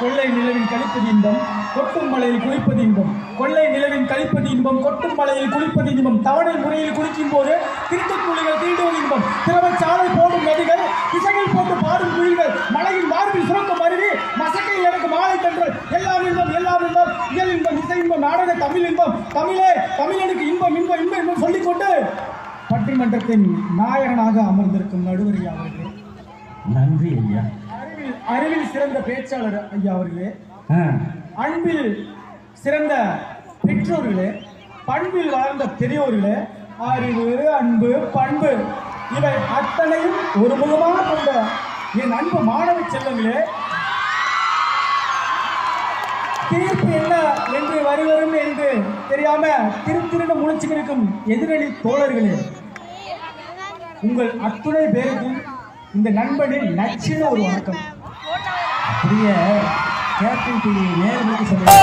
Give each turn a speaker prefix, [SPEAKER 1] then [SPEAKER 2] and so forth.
[SPEAKER 1] கொள்ளை நிலவின் கழிப்பது இன்பம் கொட்டும் மலையில் குளிப்பது இன்பம். கொள்ளை நிலவின் கழிப்பது இன்பம் கொட்டும் மலையில் குளிப்பது இன்பம். தவணை முறையில் குளிக்கும் போது திருட்டுக்குழிகள் தீண்டுவது இன்பம். திறமைச்சாலை போடும் நதிகள் திசைகள் போட்டு பாடும் குழிகள் மலையின் மார்பில் சுரக்கும் அருவி மசக்கையில் எனக்கு மாலை தன்றல். எல்லாம் இன்பம் எல்லாம் இன்பம் இயல் இன்பம் இசை இன்பம் நாடக தமிழ் இன்பம். தமிழே தமிழனுக்கு இன்பம் இன்பம் இன்பம் இன்பம் சொல்லிக்கொண்டு பட்டிமன்றத்தின் நாயகனாக அமர்ந்திருக்கும் நடுவர் ஐயா அவர்களே,
[SPEAKER 2] நன்றி ஐயா.
[SPEAKER 1] அறிவில் சிறந்த பேச்சாளர் ஐயா அவர்களே, அன்பில் சிறந்த பெற்றோர்களே, பண்பில் வளர்ந்த பெரியோர்களே, அறிவு அன்பு பண்பு இவை அத்தனையும் ஒரு முகமாக கொண்ட என் அன்பு மாணவ செல்வங்களே, தீர்ப்பு என்ன என்று வருவரும் என்று தெரியாம திருத்திருட முயற்சி இருக்கும் எதிரணி தோழர்களே, உங்கள் அத்துணை பேருக்கும் இந்த நண்பனின் நச்சின ஒரு வணக்கம்.
[SPEAKER 2] அப்படியே கேப்டன் நேர்களுக்கு சொல்லுங்க.